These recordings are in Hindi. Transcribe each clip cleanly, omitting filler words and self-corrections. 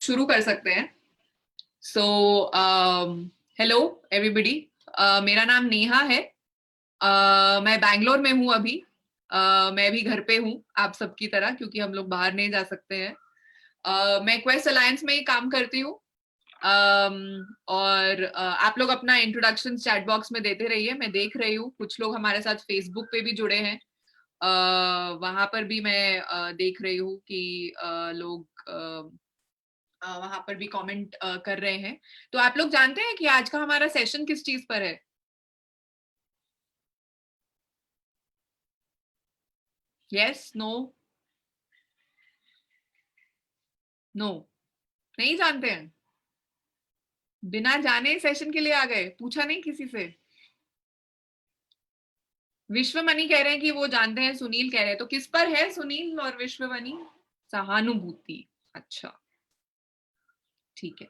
शुरू कर सकते हैं। So hello everybody. मेरा नाम नेहा है। मैं बैंगलोर में हूँ अभी। मैं भी घर पे हूँ आप सबकी तरह, क्योंकि हम लोग बाहर नहीं जा सकते हैं। मैं क्वेस्ट अलायंस में ही काम करती हूँ। और आप लोग अपना इंट्रोडक्शन चैट बॉक्स में देते रहिए। मैं देख रही हूँ कुछ लोग हमारे साथ फेसबुक पे भी जुड़े हैं। वहां पर भी मैं देख रही हूँ कि लोग वहां पर भी कमेंट कर रहे हैं। तो आप लोग जानते हैं कि आज का हमारा सेशन किस चीज पर है? Yes, no? नो? नहीं जानते हैं? बिना जाने सेशन के लिए आ गए, पूछा नहीं किसी से? विश्वमणि कह रहे हैं कि वो जानते हैं, सुनील कह रहे हैं। तो किस पर है सुनील और विश्वमणि? सहानुभूति। अच्छा, ठीक है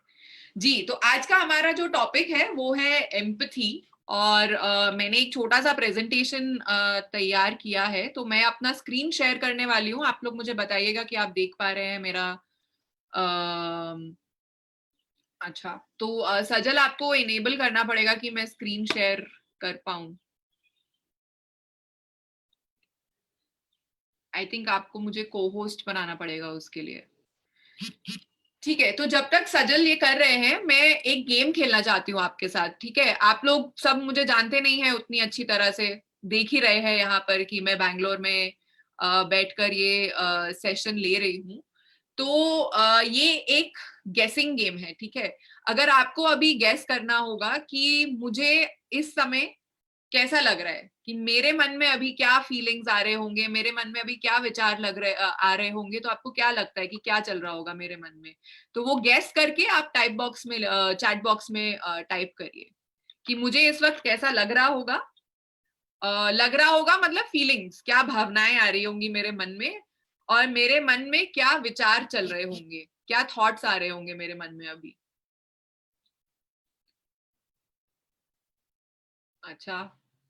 जी। तो आज का हमारा जो टॉपिक है वो है एम्पथी। और मैंने एक छोटा सा प्रेजेंटेशन तैयार किया है, तो मैं अपना स्क्रीन शेयर करने वाली हूँ। आप लोग मुझे बताइएगा कि आप देख पा रहे हैं मेरा। अच्छा, तो सजल आपको इनेबल करना पड़ेगा कि मैं स्क्रीन शेयर कर पाऊँ। आई थिंक आपको मुझे को होस्ट बनाना पड़ेगा उसके लिए। ठीक है, तो जब तक सजल ये कर रहे हैं, मैं एक गेम खेलना चाहती हूँ आपके साथ। ठीक है, आप लोग सब मुझे जानते नहीं है उतनी अच्छी तरह से। देख ही रहे हैं यहाँ पर कि मैं बैंगलोर में बैठकर ये सेशन ले रही हूँ। तो ये एक गेसिंग गेम है। ठीक है, अगर आपको अभी गेस करना होगा कि मुझे इस समय कैसा लग रहा है, कि मेरे मन में अभी क्या फीलिंग्स आ रहे होंगे, मेरे मन में अभी क्या विचार आ रहे होंगे, तो आपको क्या लगता है कि क्या चल रहा होगा मेरे मन में? तो वो गैस करके आप टाइप बॉक्स में, चैट बॉक्स में टाइप करिए कि मुझे इस वक्त कैसा लग रहा होगा। लग रहा होगा मतलब फीलिंग्स, क्या भावनाएं आ रही होंगी मेरे मन में, और मेरे मन में क्या विचार चल रहे होंगे, क्या थॉट्स आ रहे होंगे मेरे मन में अभी। अच्छा,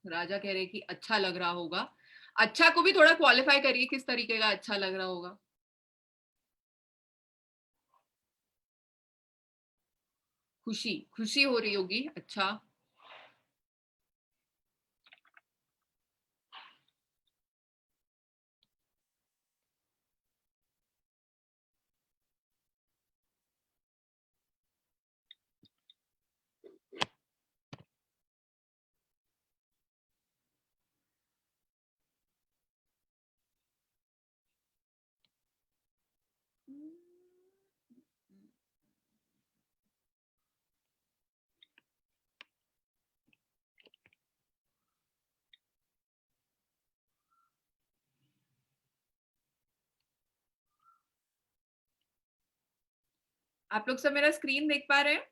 राजा कह रहे कि अच्छा लग रहा होगा। अच्छा को भी थोड़ा क्वालिफाई करिए, किस तरीके का अच्छा लग रहा होगा? खुशी, खुशी हो रही होगी। अच्छा। आप लोग सब मेरा स्क्रीन देख पा रहे हैं?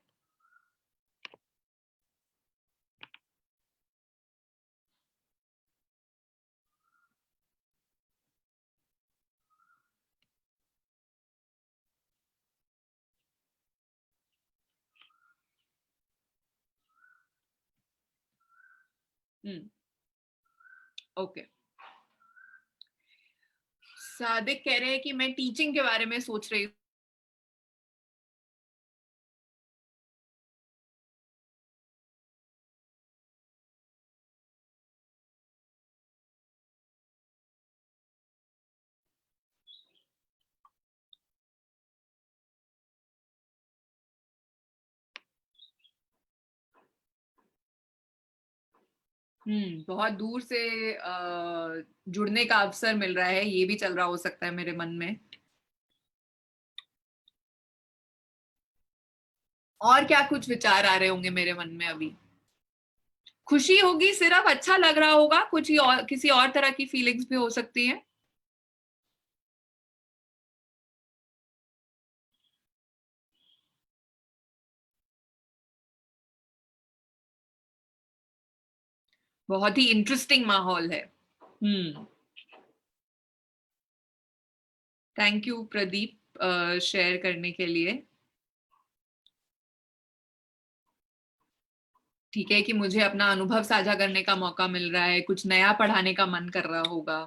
हम्म। ओके। सादिक कह रहे हैं कि मैं टीचिंग के बारे में सोच रही हूँ। बहुत दूर से जुड़ने का अवसर मिल रहा है, ये भी चल रहा हो सकता है मेरे मन में। और क्या कुछ विचार आ रहे होंगे मेरे मन में अभी? खुशी होगी सिर्फ? अच्छा लग रहा होगा? कुछ ही और, किसी और तरह की फीलिंग्स भी हो सकती है। बहुत ही इंटरेस्टिंग माहौल है। हम्म। थैंक यू प्रदीप शेयर करने के लिए। ठीक है कि मुझे अपना अनुभव साझा करने का मौका मिल रहा है, कुछ नया पढ़ाने का मन कर रहा होगा,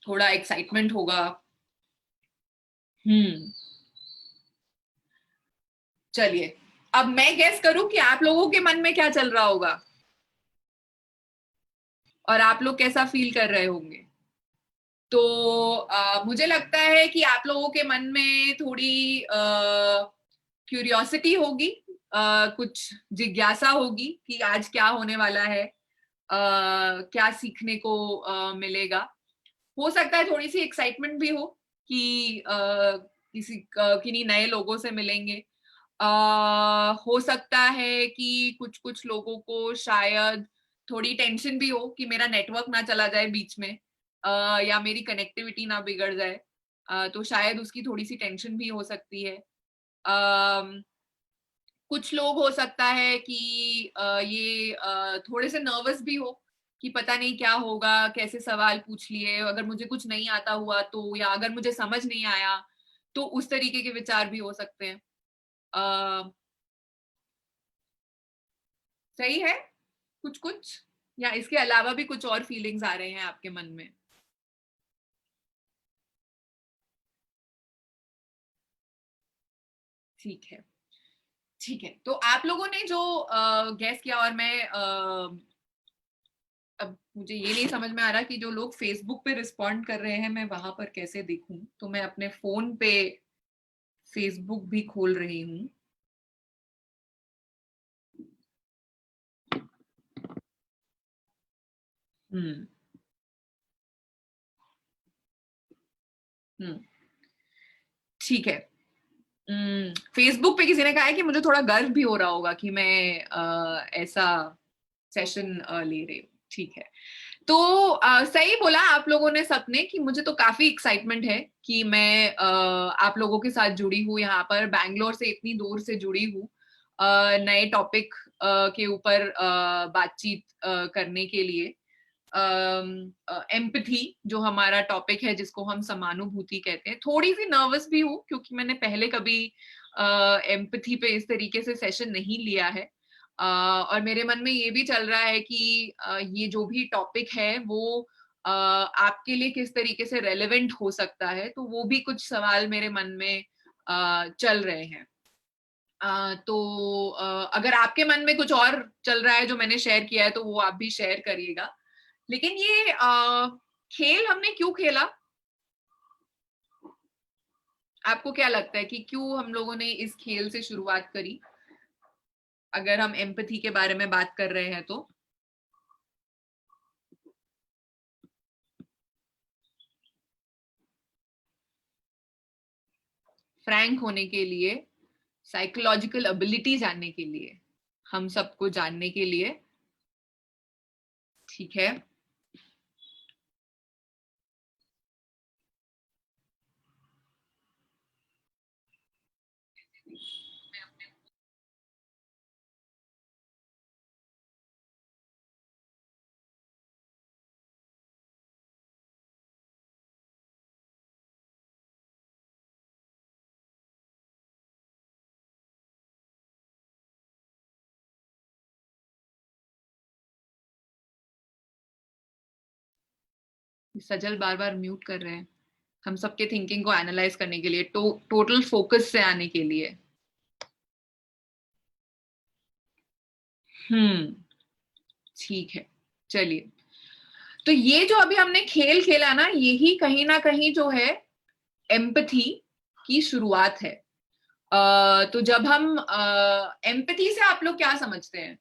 थोड़ा एक्साइटमेंट होगा। हम्म। चलिए, अब मैं गेस करूं कि आप लोगों के मन में क्या चल रहा होगा और आप लोग कैसा फील कर रहे होंगे। तो मुझे लगता है कि आप लोगों के मन में थोड़ी क्यूरियोसिटी होगी, कुछ जिज्ञासा होगी कि आज क्या होने वाला है, क्या सीखने को मिलेगा। हो सकता है थोड़ी सी एक्साइटमेंट भी हो कि किन्हीं नए लोगों से मिलेंगे। हो सकता है कि कुछ कुछ लोगों को शायद थोड़ी टेंशन भी हो कि मेरा नेटवर्क ना चला जाए बीच में, या मेरी कनेक्टिविटी ना बिगड़ जाए। तो शायद उसकी थोड़ी सी टेंशन भी हो सकती है। कुछ लोग हो सकता है कि ये थोड़े से नर्वस भी हो कि पता नहीं क्या होगा, कैसे सवाल पूछ लिए, अगर मुझे कुछ नहीं आता हुआ तो, या अगर मुझे समझ नहीं आया तो, उस तरीके के विचार भी हो सकते हैं। सही है कुछ कुछ, या इसके अलावा भी कुछ और फीलिंग्स आ रहे हैं आपके मन में। ठीक है, ठीक है। तो आप लोगों ने जो गैस किया, और मैं अब मुझे ये नहीं समझ में आ रहा कि जो लोग फेसबुक पे रिस्पॉन्ड कर रहे हैं मैं वहां पर कैसे देखूं, तो मैं अपने फोन पे फेसबुक भी खोल रही हूँ। हम्म। हम्म। ठीक है। फेसबुक पे किसी ने कहा है कि मुझे थोड़ा गर्व भी हो रहा होगा कि मैं ऐसा सेशन ले रही हूँ। ठीक है। तो सही बोला आप लोगों ने सबने कि मुझे तो काफी एक्साइटमेंट है कि मैं आप लोगों के साथ जुड़ी हूँ, यहाँ पर बैंगलोर से इतनी दूर से जुड़ी हूँ नए टॉपिक के ऊपर बातचीत करने के लिए। एम्पथी जो हमारा टॉपिक है, जिसको हम समानुभूति कहते हैं। थोड़ी सी नर्वस भी हूँ क्योंकि मैंने पहले कभी एम्पथी पे इस तरीके से सेशन नहीं लिया है। और मेरे मन में ये भी चल रहा है कि ये जो भी टॉपिक है वो आपके लिए किस तरीके से रेलेवेंट हो सकता है, तो वो भी कुछ सवाल मेरे मन में चल रहे हैं। तो अगर आपके मन में कुछ और चल रहा है जो मैंने शेयर किया है तो वो आप भी शेयर करिएगा। लेकिन ये खेल हमने क्यों खेला, आपको क्या लगता है कि क्यों हम लोगों ने इस खेल से शुरुआत करी, अगर हम एम्पैथी के बारे में बात कर रहे हैं तो। फ्रैंक होने के लिए, साइकोलॉजिकल एबिलिटी जानने के लिए, हम सबको जानने के लिए। ठीक है। सजल बार बार म्यूट कर रहे हैं, हम सबके थिंकिंग को एनालाइज करने के लिए, टोटल फोकस से आने के लिए। हम्म। ठीक है। चलिए, तो ये जो अभी हमने खेल खेला ना कहीं जो है एम्पथी की शुरुआत है। तो जब हम एम्पथी से आप लोग क्या समझते हैं।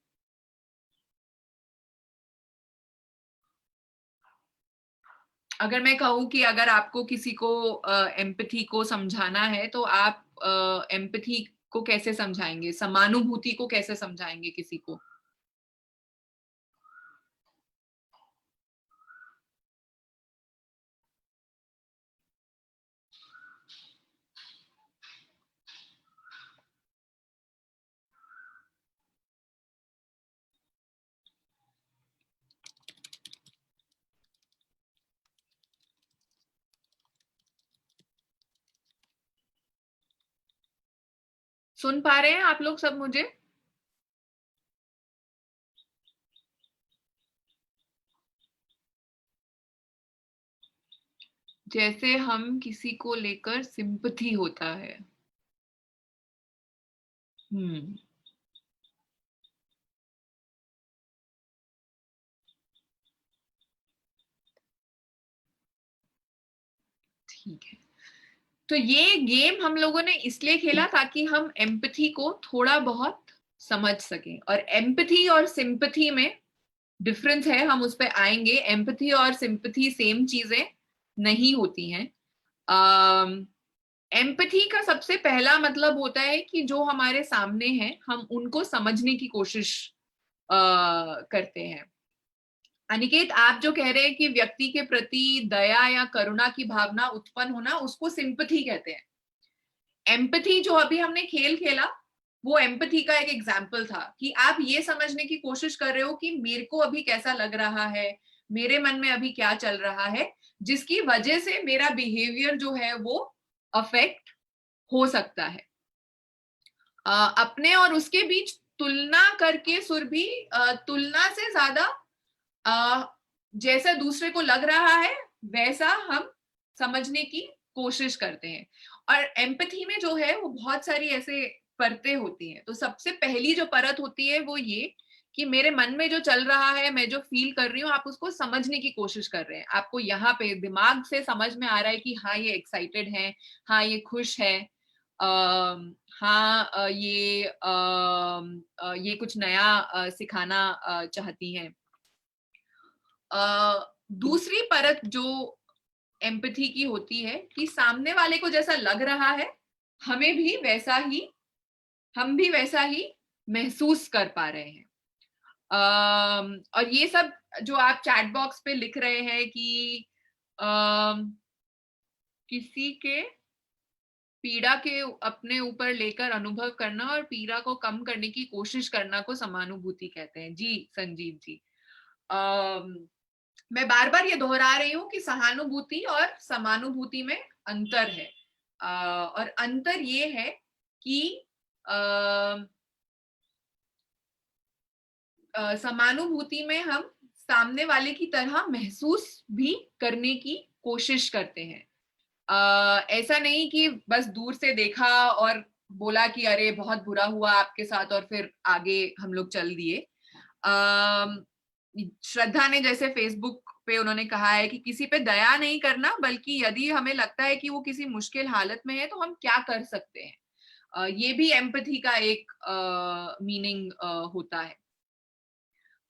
अगर मैं कहूँ कि अगर आपको किसी को एम्पथी को समझाना है तो आप एम्पथी को कैसे समझाएंगे, समानुभूति को कैसे समझाएंगे किसी को। सुन पा रहे हैं आप लोग सब मुझे। जैसे हम किसी को लेकर सिंपथी होता है। हम्म। ठीक है, तो ये गेम हम लोगों ने इसलिए खेला ताकि हम एम्पथी को थोड़ा बहुत समझ सकें, और एम्पथी और सिंपथी में डिफरेंस है, हम उस पर आएंगे। एम्पथी और सिंपथी सेम चीजें नहीं होती हैं। एम्पथी का सबसे पहला मतलब होता है कि जो हमारे सामने है हम उनको समझने की कोशिश करते हैं। अनिकेत, आप जो कह रहे हैं कि व्यक्ति के प्रति दया या करुणा की भावना उत्पन्न होना, उसको सिंपथी कहते हैं। एम्पथी जो अभी हमने खेल खेला, वो एम्पथी का एक एग्जाम्पल था कि आप ये समझने की कोशिश कर रहे हो कि मेरे को अभी कैसा लग रहा है, मेरे मन में अभी क्या चल रहा है, जिसकी वजह से मेरा बिहेवियर जो है वो अफेक्ट हो सकता है। अपने और उसके बीच तुलना करके सुरभि, तुलना से ज्यादा जैसा दूसरे को लग रहा है वैसा हम समझने की कोशिश करते हैं। और एम्पथी में जो है वो बहुत सारी ऐसे परतें होती हैं। तो सबसे पहली जो परत होती है वो ये कि मेरे मन में जो चल रहा है, मैं जो फील कर रही हूँ, आप उसको समझने की कोशिश कर रहे हैं। आपको यहाँ पे दिमाग से समझ में आ रहा है कि हाँ ये एक्साइटेड है, हाँ ये खुश है, हाँ ये कुछ नया सिखाना चाहती हैं। दूसरी परत जो एम्पथी की होती है कि सामने वाले को जैसा लग रहा है हमें भी वैसा ही, हम भी वैसा ही महसूस कर पा रहे हैं। और ये सब जो आप चैट बॉक्स पे लिख रहे हैं कि किसी के पीड़ा के अपने ऊपर लेकर अनुभव करना और पीड़ा को कम करने की कोशिश करना को समानुभूति कहते हैं। जी संजीव जी, मैं बार बार ये दोहरा रही हूँ कि सहानुभूति और समानुभूति में अंतर है। और अंतर ये है कि समानुभूति में हम सामने वाले की तरह महसूस भी करने की कोशिश करते हैं। ऐसा नहीं कि बस दूर से देखा और बोला कि अरे बहुत बुरा हुआ आपके साथ और फिर आगे हम लोग चल दिए। श्रद्धा ने जैसे फेसबुक पे उन्होंने कहा है कि किसी पे दया नहीं करना, बल्कि यदि हमें लगता है कि वो किसी मुश्किल हालत में है तो हम क्या कर सकते हैं। ये भी एम्पैथी का एक मीनिंग होता है।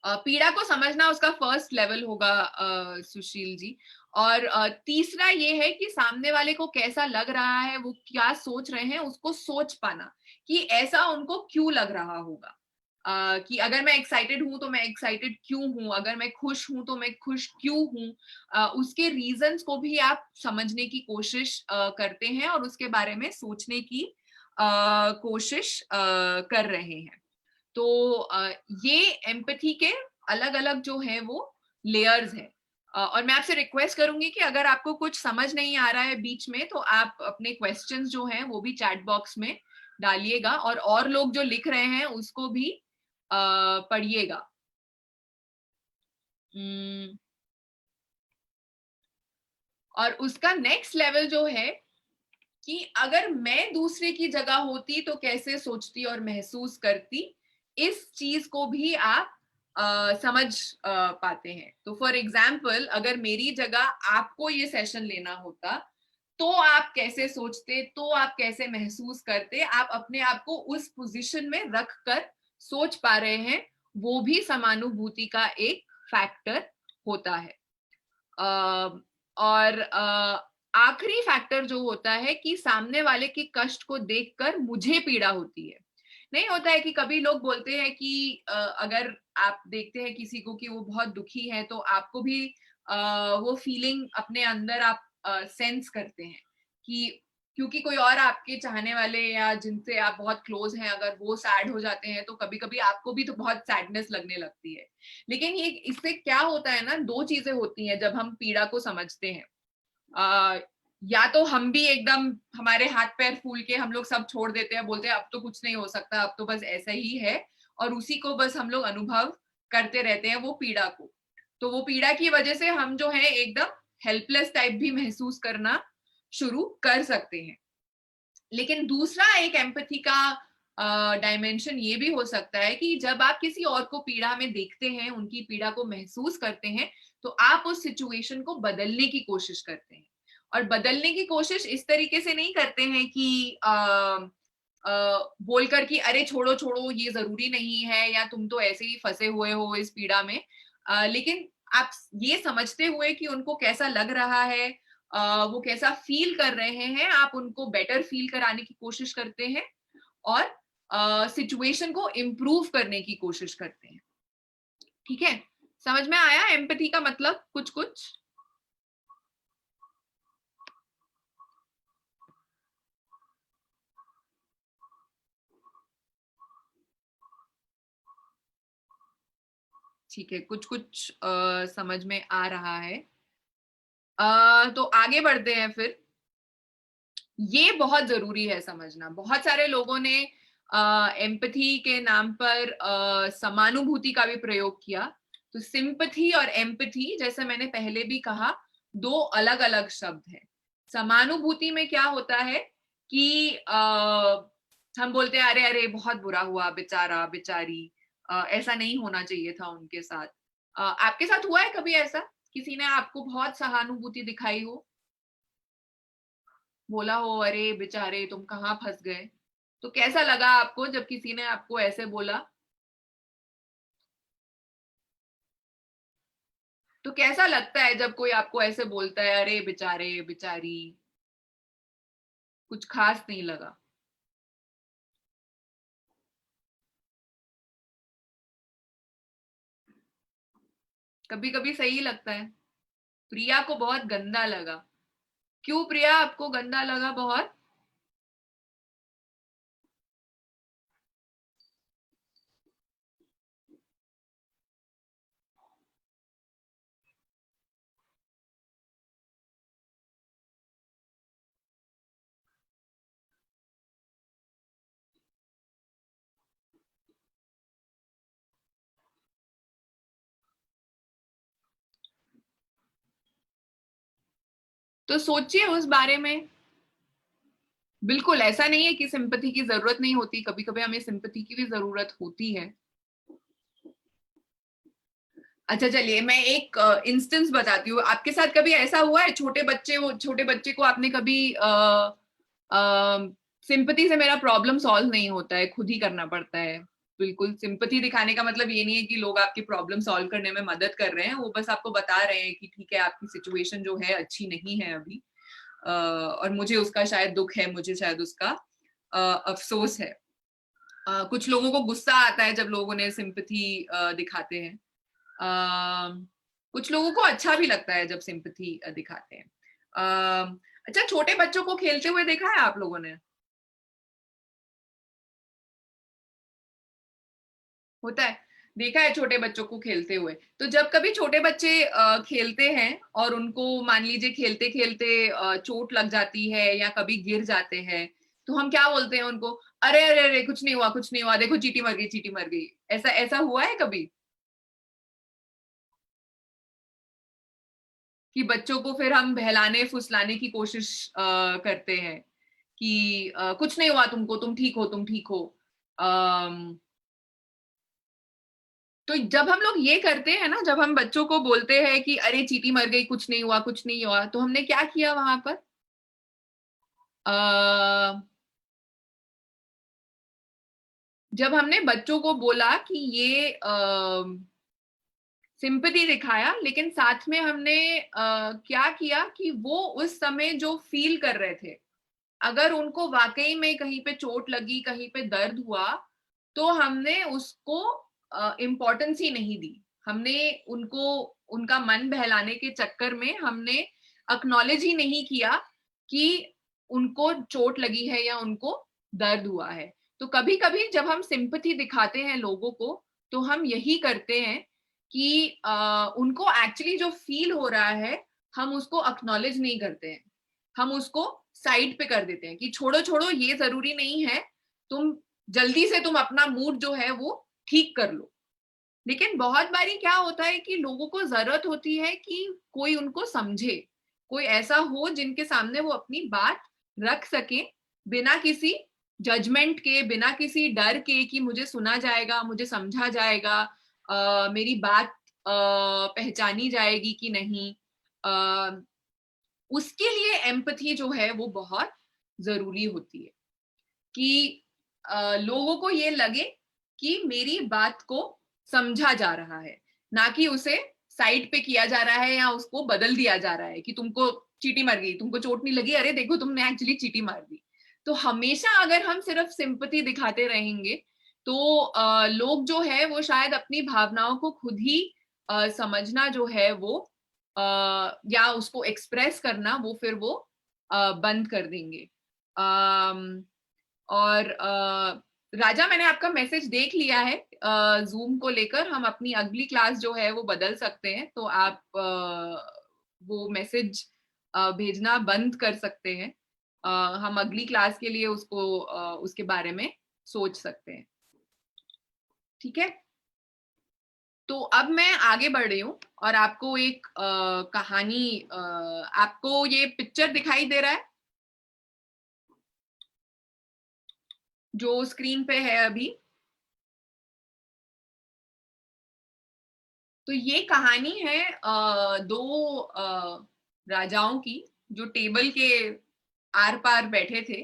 पीड़ा को समझना उसका फर्स्ट लेवल होगा सुशील जी। और तीसरा ये है कि सामने वाले को कैसा लग रहा है, वो क्या सोच रहे हैं, उसको सोच पाना कि ऐसा उनको क्यों लग रहा होगा। कि अगर मैं एक्साइटेड हूं तो मैं एक्साइटेड क्यों हूं, अगर मैं खुश हूं तो मैं खुश क्यों हूं। उसके रीजंस को भी आप समझने की कोशिश करते हैं और उसके बारे में सोचने की कोशिश कर रहे हैं। तो ये एम्पैथी के अलग अलग जो है वो लेयर्स हैं। और मैं आपसे रिक्वेस्ट करूंगी कि अगर आपको कुछ समझ नहीं आ रहा है बीच में तो आप अपने क्वेश्चंस जो हैं वो भी चैट बॉक्स में डालिएगा, और लोग जो लिख रहे हैं उसको भी पढ़िएगा। और उसका नेक्स्ट लेवल जो है कि अगर मैं दूसरे की जगह होती तो कैसे सोचती और महसूस करती, इस चीज को भी आप समझ पाते हैं। तो फॉर एग्जाम्पल, अगर मेरी जगह आपको ये सेशन लेना होता तो आप कैसे सोचते, तो आप कैसे महसूस करते, आप अपने आप को उस पोजीशन में रख कर सोच पा रहे हैं, वो भी समानुभूति का एक फैक्टर होता है। और आखिरी फैक्टर जो होता है कि सामने वाले के कष्ट को देखकर मुझे पीड़ा होती है। नहीं होता है कि कभी लोग बोलते हैं कि अगर आप देखते हैं किसी को कि वो बहुत दुखी है तो आपको भी वो फीलिंग अपने अंदर आप सेंस करते हैं कि क्योंकि कोई और आपके चाहने वाले या जिनसे आप बहुत क्लोज हैं अगर वो सैड हो जाते हैं तो कभी कभी आपको भी तो बहुत सैडनेस लगने लगती है। लेकिन ये इससे क्या होता है ना, दो चीजें होती हैं जब हम पीड़ा को समझते हैं। या तो हम भी एकदम हमारे हाथ पैर फूल के हम लोग सब छोड़ देते हैं, बोलते हैं अब तो कुछ नहीं हो सकता, अब तो बस ऐसा ही है, और उसी को बस हम लोग अनुभव करते रहते हैं वो पीड़ा को। तो वो पीड़ा की वजह से हम जो है एकदम हेल्पलेस टाइप भी महसूस करना शुरू कर सकते हैं। लेकिन दूसरा एक एम्पैथी का डायमेंशन ये भी हो सकता है कि जब आप किसी और को पीड़ा में देखते हैं, उनकी पीड़ा को महसूस करते हैं, तो आप उस सिचुएशन को बदलने की कोशिश करते हैं। और बदलने की कोशिश इस तरीके से नहीं करते हैं कि बोलकर कि अरे छोड़ो छोड़ो, ये जरूरी नहीं है, या तुम तो ऐसे ही फंसे हुए हो इस पीड़ा में। लेकिन आप ये समझते हुए कि उनको कैसा लग रहा है, वो कैसा फील कर रहे हैं, आप उनको बेटर फील कराने की कोशिश करते हैं और सिचुएशन को इम्प्रूव करने की कोशिश करते हैं। ठीक है, समझ में आया एम्पैथी का मतलब कुछ कुछ? ठीक है, कुछ कुछ समझ में आ रहा है। तो आगे बढ़ते हैं फिर। ये बहुत जरूरी है समझना। बहुत सारे लोगों ने एम्पैथी के नाम पर समानुभूति का भी प्रयोग किया। तो सिंपैथी और एम्पैथी, जैसे मैंने पहले भी कहा, दो अलग अलग शब्द हैं। समानुभूति में क्या होता है कि हम बोलते हैं अरे अरे बहुत बुरा हुआ, बेचारा बेचारी, ऐसा नहीं होना चाहिए था उनके साथ। आपके साथ हुआ है कभी ऐसा? किसी ने आपको बहुत सहानुभूति दिखाई हो, बोला हो अरे बेचारे तुम कहाँ फंस गए? तो कैसा लगा आपको जब किसी ने आपको ऐसे बोला? तो कैसा लगता है जब कोई आपको ऐसे बोलता है अरे बेचारे बेचारी? कुछ खास नहीं लगा? कभी कभी सही लगता है। प्रिया को बहुत गंदा लगा। क्यों प्रिया, आपको गंदा लगा बहुत? तो सोचिए उस बारे में। बिल्कुल ऐसा नहीं है कि सिंपैथी की जरूरत नहीं होती, कभी कभी हमें सिंपैथी की भी जरूरत होती है। अच्छा चलिए, मैं एक इंस्टेंस बताती हूँ। आपके साथ कभी ऐसा हुआ है, छोटे बच्चे को आपने कभी सिंपैथी से मेरा प्रॉब्लम सॉल्व नहीं होता है, खुद ही करना पड़ता है। बिल्कुल, सिंपैथी दिखाने का मतलब ये नहीं है कि लोग आपकी प्रॉब्लम सॉल्व करने में मदद कर रहे हैं, वो बस आपको बता रहे हैं कि ठीक है आपकी सिचुएशन जो है अच्छी नहीं है अभी, और मुझे उसका शायद दुख है, मुझे शायद उसका अफसोस है। कुछ लोगों को गुस्सा आता है जब लोग उन्हें सिंपैथी दिखाते हैं। कुछ लोगों को अच्छा भी लगता है जब सिंपैथी दिखाते हैं। अच्छा, छोटे बच्चों को खेलते हुए देखा है आप लोगों ने? होता है, देखा है छोटे बच्चों को खेलते हुए। तो जब कभी छोटे बच्चे खेलते हैं और उनको मान लीजिए खेलते खेलते चोट लग जाती है या कभी गिर जाते हैं, तो हम क्या बोलते हैं उनको? अरे अरे अरे, कुछ नहीं हुआ, कुछ नहीं हुआ, देखो चींटी मर गई, चींटी मर गई। ऐसा ऐसा हुआ है कभी कि बच्चों को फिर हम बहलाने फुसलाने की कोशिश करते हैं कि कुछ नहीं हुआ तुमको, तुम ठीक हो, तुम ठीक हो। अम, तो जब हम लोग ये करते हैं ना, जब हम बच्चों को बोलते हैं कि अरे चींटी मर गई, कुछ नहीं हुआ, कुछ नहीं हुआ, तो हमने क्या किया वहां पर? अ, जब हमने बच्चों को बोला कि ये सिंपैथी दिखाया, लेकिन साथ में हमने क्या किया कि वो उस समय जो फील कर रहे थे, अगर उनको वाकई में कहीं पे चोट लगी, कहीं पे दर्द हुआ, तो हमने उसको इम्पोर्टेंस ही नहीं दी। हमने उनको उनका मन बहलाने के चक्कर में हमने अक्नॉलेज ही नहीं किया कि उनको चोट लगी है या उनको दर्द हुआ है। तो कभी कभी जब हम सिंपैथी दिखाते हैं लोगों को, तो हम यही करते हैं कि उनको एक्चुअली जो फील हो रहा है, हम उसको अक्नॉलेज नहीं करते हैं। हम उसको साइड पे कर देते हैं कि छोड़ो छोड़ो, ये जरूरी नहीं है, तुम जल्दी से तुम अपना मूड जो है वो ठीक कर लो। लेकिन बहुत बारी क्या होता है कि लोगों को जरूरत होती है कि कोई उनको समझे, कोई ऐसा हो जिनके सामने वो अपनी बात रख सके बिना किसी जजमेंट के, बिना किसी डर के कि मुझे सुना जाएगा, मुझे समझा जाएगा, मेरी बात पहचानी जाएगी कि नहीं। उसके लिए एम्पैथी जो है वो बहुत जरूरी होती है कि लोगों को ये लगे कि मेरी बात को समझा जा रहा है, ना कि उसे साइड पे किया जा रहा है या उसको बदल दिया जा रहा है कि तुमको चींटी मर गई, तुमको चोट नहीं लगी, अरे देखो तुमने एक्चुअली चींटी मार दी। तो हमेशा अगर हम सिर्फ सिंपैथी दिखाते रहेंगे तो लोग जो है वो शायद अपनी भावनाओं को खुद ही समझना जो है वो या उसको एक्सप्रेस करना वो फिर वो बंद कर देंगे। और राजा, मैंने आपका मैसेज देख लिया है जूम को लेकर। हम अपनी अगली क्लास जो है वो बदल सकते हैं, तो आप वो मैसेज भेजना बंद कर सकते हैं। हम अगली क्लास के लिए उसको उसके बारे में सोच सकते हैं। ठीक है, तो अब मैं आगे बढ़ रही हूँ और आपको एक कहानी, आपको ये पिक्चर दिखाई दे रहा है जो स्क्रीन पे है अभी? तो ये कहानी है दो राजाओं की जो टेबल के आर पार बैठे थे,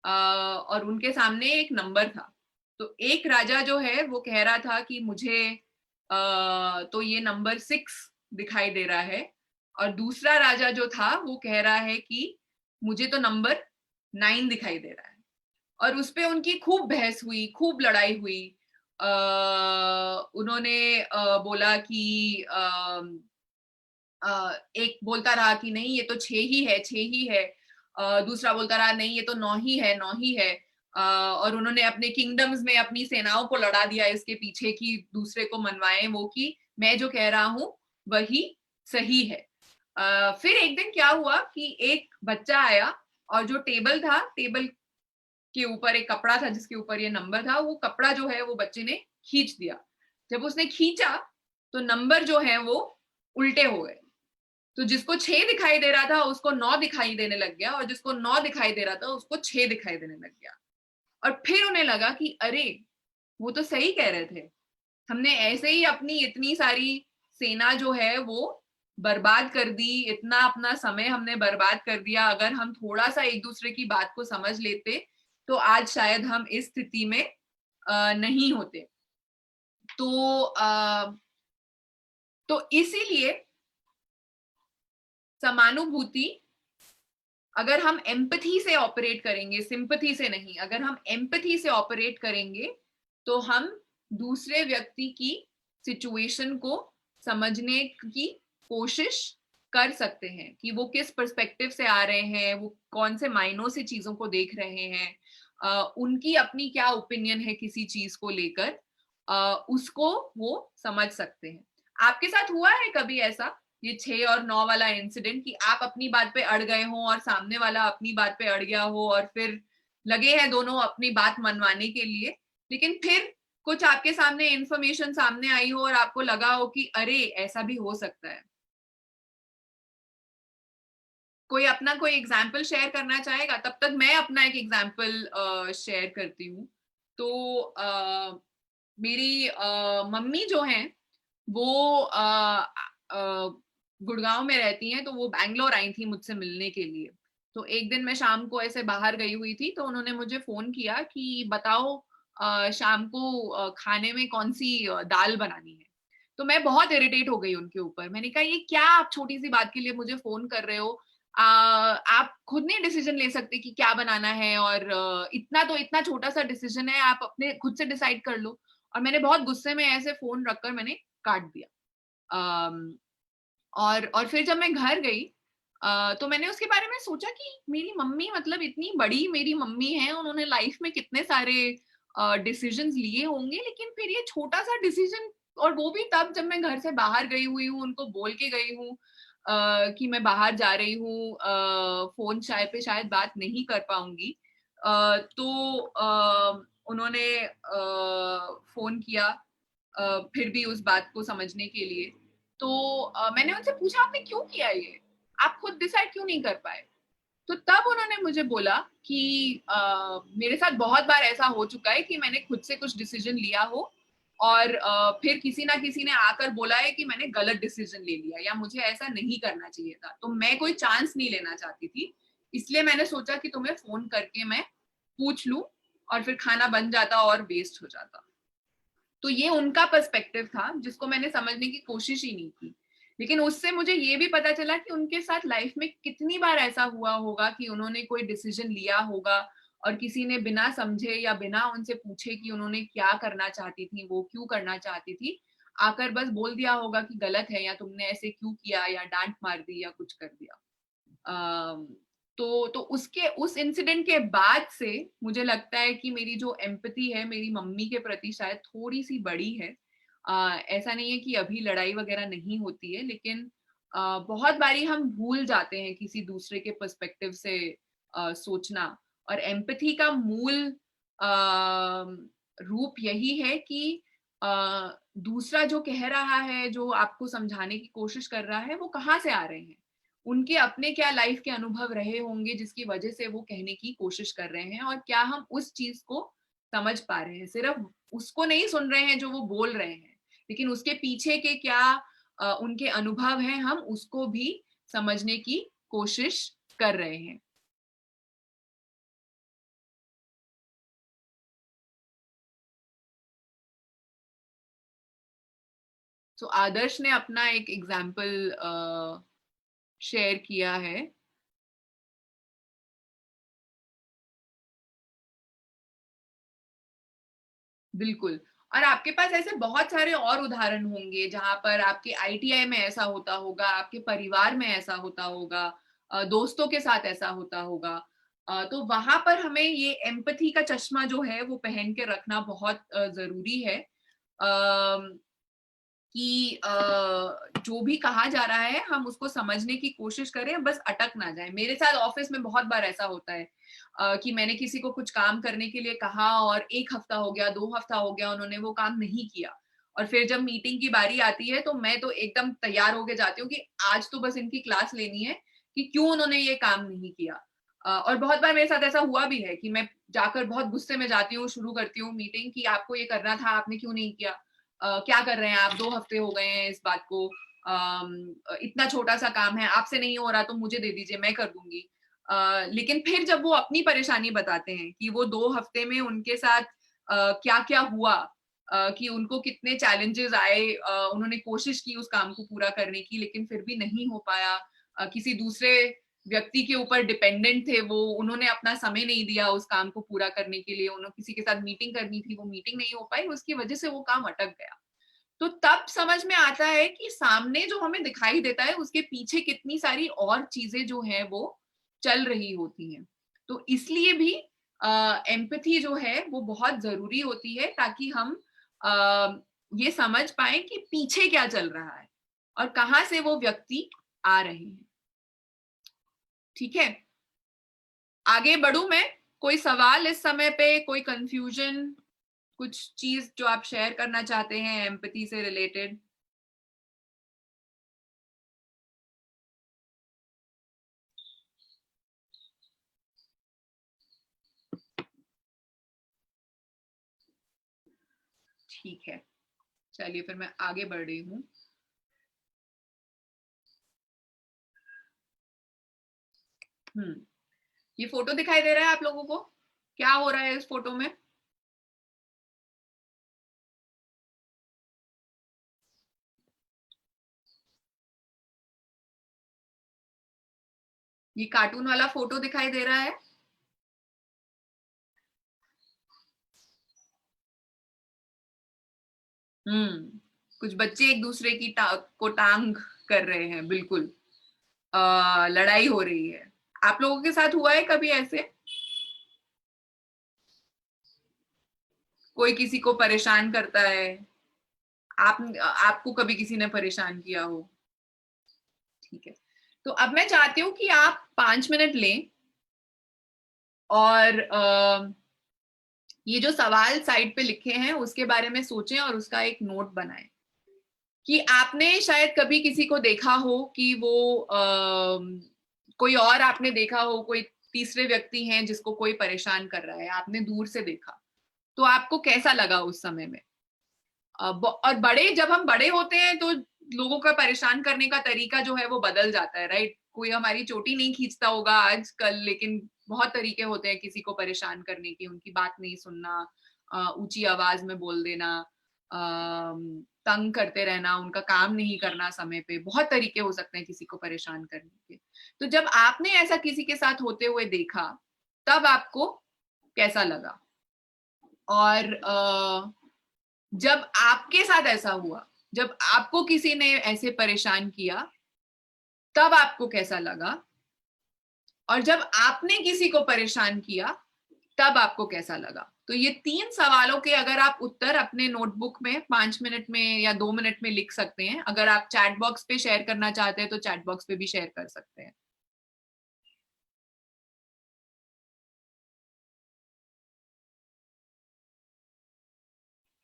और उनके सामने एक नंबर था। तो एक राजा जो है वो कह रहा था कि मुझे तो ये नंबर 6 दिखाई दे रहा है, और दूसरा राजा जो था वो कह रहा है कि मुझे तो नंबर 9 दिखाई दे रहा है। और उस पे उनकी खूब बहस हुई, खूब लड़ाई हुई। उन्होंने बोला कि एक बोलता रहा कि नहीं ये तो 6 ही है, 6 ही है। दूसरा बोलता रहा नहीं ये तो 9 ही है, 9 ही है। और उन्होंने अपने किंगडम्स में अपनी सेनाओं को लड़ा दिया इसके पीछे कि दूसरे को मनवाएं वो कि मैं जो कह रहा हूं वही सही है। फिर एक दिन क्या हुआ कि एक बच्चा आया और जो टेबल था, टेबल के ऊपर एक कपड़ा था जिसके ऊपर ये नंबर था, वो कपड़ा जो है वो बच्चे ने खींच दिया। जब उसने खींचा तो नंबर जो है वो उल्टे हो गए। तो जिसको 6 दिखाई दे रहा था उसको 9 दिखाई देने लग गया, और जिसको 9 दिखाई दे रहा था उसको 6 दिखाई देने लग गया। और फिर उन्हें लगा कि अरे वो तो सही कह रहे थे, हमने ऐसे ही अपनी इतनी सारी सेना जो है वो बर्बाद कर दी, इतना अपना समय हमने बर्बाद कर दिया। अगर हम थोड़ा सा एक दूसरे की बात को समझ लेते तो आज शायद हम इस स्थिति में नहीं होते। तो तो इसीलिए समानुभूति, अगर हम एम्पथी से ऑपरेट करेंगे, सिंपथी से नहीं, अगर हम एम्पथी से ऑपरेट करेंगे तो हम दूसरे व्यक्ति की सिचुएशन को समझने की कोशिश कर सकते हैं कि वो किस पर्सपेक्टिव से आ रहे हैं, वो कौन से मायनों से चीजों को देख रहे हैं, उनकी अपनी क्या ओपिनियन है किसी चीज को लेकर, उसको वो समझ सकते हैं। आपके साथ हुआ है कभी ऐसा, ये 6 और 9 वाला इंसिडेंट, कि आप अपनी बात पे अड़ गए हो और सामने वाला अपनी बात पे अड़ गया हो और फिर लगे हैं दोनों अपनी बात मनवाने के लिए, लेकिन फिर कुछ आपके सामने इंफॉर्मेशन सामने आई हो और आपको लगा हो कि अरे ऐसा भी हो सकता है? कोई अपना कोई एग्जाम्पल शेयर करना चाहेगा? तब तक मैं अपना एक एग्जाम्पल शेयर करती हूँ। तो मेरी मम्मी जो हैं वो गुड़गांव में रहती हैं, तो वो बैंगलोर आई थी मुझसे मिलने के लिए। तो एक दिन मैं शाम को ऐसे बाहर गई हुई थी तो उन्होंने मुझे फोन किया कि बताओ शाम को खाने में कौन सी दाल बनानी है। तो मैं बहुत इरिटेट हो गई उनके ऊपर। मैंने कहा ये क्या आप छोटी सी बात के लिए मुझे फोन कर रहे हो? आप खुद नहीं डिसीजन ले सकते कि क्या बनाना है, और इतना तो इतना छोटा सा डिसीजन है, आप अपने खुद से डिसाइड कर लो। और मैंने बहुत गुस्से में ऐसे फोन रखकर मैंने काट दिया। और फिर जब मैं घर गई तो मैंने उसके बारे में सोचा कि मेरी मम्मी, मतलब इतनी बड़ी मेरी मम्मी है, उन्होंने लाइफ में कितने सारे डिसीजंस लिए होंगे, लेकिन फिर ये छोटा सा डिसीजन, और वो भी तब जब मैं घर से बाहर गई हुई हूँ, उनको बोल के गई हूँ कि मैं बाहर जा रही हूँ, फोन शायद पे शायद बात नहीं कर पाऊंगी। तो उन्होंने फोन किया फिर भी उस बात को समझने के लिए। तो मैंने उनसे पूछा आपने क्यों किया ये? आप खुद डिसाइड क्यों नहीं कर पाए? तो तब उन्होंने मुझे बोला कि मेरे साथ बहुत बार ऐसा हो चुका है कि मैंने खुद से कुछ डिसीजन लिया हो और फिर किसी ना किसी ने आकर बोला है कि मैंने गलत डिसीजन ले लिया या मुझे ऐसा नहीं करना चाहिए था, तो मैं कोई चांस नहीं लेना चाहती थी, इसलिए मैंने सोचा कि तुम्हें फोन करके मैं पूछ लूं और फिर खाना बन जाता और वेस्ट हो जाता। तो ये उनका पर्सपेक्टिव था जिसको मैंने समझने की कोशिश ही नहीं की। लेकिन उससे मुझे ये भी पता चला कि उनके साथ लाइफ में कितनी बार ऐसा हुआ होगा कि उन्होंने कोई डिसीजन लिया होगा और किसी ने बिना समझे या बिना उनसे पूछे कि उन्होंने क्या करना चाहती थी, वो क्यों करना चाहती थी, आकर बस बोल दिया होगा कि गलत है या तुमने ऐसे क्यों किया या डांट मार दी या कुछ कर दिया। तो उसके उस इंसिडेंट के बाद से मुझे लगता है कि मेरी जो एम्पैथी है मेरी मम्मी के प्रति शायद थोड़ी सी बड़ी है। ऐसा नहीं है कि अभी लड़ाई वगैरह नहीं होती है, लेकिन बहुत बारी हम भूल जाते हैं किसी दूसरे के पर्सपेक्टिव से सोचना। और एम्पैथी का मूल रूप यही है कि दूसरा जो कह रहा है, जो आपको समझाने की कोशिश कर रहा है, वो कहाँ से आ रहे हैं, उनके अपने क्या लाइफ के अनुभव रहे होंगे जिसकी वजह से वो कहने की कोशिश कर रहे हैं, और क्या हम उस चीज को समझ पा रहे हैं। सिर्फ उसको नहीं सुन रहे हैं जो वो बोल रहे हैं, लेकिन उसके पीछे के क्या उनके अनुभव हैं, हम उसको भी समझने की कोशिश कर रहे हैं। तो आदर्श ने अपना एक एग्जाम्पल शेयर किया है। बिल्कुल। और आपके पास ऐसे बहुत सारे और उदाहरण होंगे जहां पर आपके आईटीआई में ऐसा होता होगा, आपके परिवार में ऐसा होता होगा, दोस्तों के साथ ऐसा होता होगा। तो वहां पर हमें ये एम्पैथी का चश्मा जो है वो पहन के रखना बहुत जरूरी है। कि जो भी कहा जा रहा है हम उसको समझने की कोशिश करें, बस अटक ना जाए। मेरे साथ ऑफिस में बहुत बार ऐसा होता है कि मैंने किसी को कुछ काम करने के लिए कहा और 1 हफ्ता हो गया, 2 हफ्ता हो गया, उन्होंने वो काम नहीं किया। और फिर जब मीटिंग की बारी आती है तो मैं तो एकदम तैयार होके जाती हूँ कि आज तो बस इनकी क्लास लेनी है कि क्यों उन्होंने ये काम नहीं किया। और बहुत बार मेरे साथ ऐसा हुआ भी है कि मैं जाकर बहुत गुस्से में जाती हूँ, शुरू करती हूँ मीटिंग कि आपको ये करना था, आपने क्यों नहीं किया? क्या कर रहे हैं आप, 2 हफ्ते हो गए हैं इस बात को, इतना छोटा सा काम है, आपसे नहीं हो रहा तो मुझे दे दीजिए, मैं कर दूंगी। लेकिन फिर जब वो अपनी परेशानी बताते हैं कि वो 2 हफ्ते में उनके साथ क्या क्या हुआ, कि उनको कितने चैलेंजेस आए, उन्होंने कोशिश की उस काम को पूरा करने की लेकिन फिर भी नहीं हो पाया, किसी दूसरे व्यक्ति के ऊपर डिपेंडेंट थे वो, उन्होंने अपना समय नहीं दिया उस काम को पूरा करने के लिए, उन्होंने किसी के साथ मीटिंग करनी थी, वो मीटिंग नहीं हो पाई, उसकी वजह से वो काम अटक गया। तो तब समझ में आता है कि सामने जो हमें दिखाई देता है उसके पीछे कितनी सारी और चीजें जो है वो चल रही होती हैं। तो इसलिए भी एम्पैथी जो है वो बहुत जरूरी होती है, ताकि हम ये समझ पाए कि पीछे क्या चल रहा है और कहाँ से वो व्यक्ति आ रहे हैं। ठीक है, आगे बढ़ू मैं? कोई सवाल इस समय पे, कोई कंफ्यूजन, कुछ चीज जो आप शेयर करना चाहते हैं एम्पैथी से रिलेटेड? ठीक है, चलिए फिर मैं आगे बढ़ रही हूँ। ये फोटो दिखाई दे रहा है आप लोगों को? क्या हो रहा है इस फोटो में? ये कार्टून वाला फोटो दिखाई दे रहा है? कुछ बच्चे एक दूसरे की को टांग कर रहे हैं, बिल्कुल। लड़ाई हो रही है। आप लोगों के साथ हुआ है कभी ऐसे? कोई किसी को परेशान करता है? आप आपको कभी किसी ने परेशान किया हो? ठीक है, तो अब मैं चाहती हूँ कि आप 5 मिनट लें और ये जो सवाल साइड पे लिखे हैं उसके बारे में सोचें और उसका एक नोट बनाएं कि आपने शायद कभी किसी को देखा हो कि वो कोई और आपने देखा हो, कोई तीसरे व्यक्ति हैं जिसको कोई परेशान कर रहा है, आपने दूर से देखा, तो आपको कैसा लगा उस समय में? और बड़े जब हम बड़े होते हैं तो लोगों का परेशान करने का तरीका जो है वो बदल जाता है, राइट? कोई हमारी चोटी नहीं खींचता होगा आजकल, लेकिन बहुत तरीके होते हैं किसी को परेशान करने के, उनकी बात नहीं सुनना, ऊंची आवाज में बोल देना, तंग करते रहना, उनका काम नहीं करना समय पे, बहुत तरीके हो सकते हैं किसी को परेशान करने के। तो जब आपने ऐसा किसी के साथ होते हुए देखा, तब आपको कैसा लगा? और जब आपके साथ ऐसा हुआ, जब आपको किसी ने ऐसे परेशान किया, तब आपको कैसा लगा? और जब आपने किसी को परेशान किया, तब आपको कैसा लगा? तो ये 3 सवालों के अगर आप उत्तर अपने नोटबुक में 5 मिनट में या 2 मिनट में लिख सकते हैं। अगर आप चैट बॉक्स पे शेयर करना चाहते हैं तो चैट बॉक्स पे भी शेयर कर सकते हैं।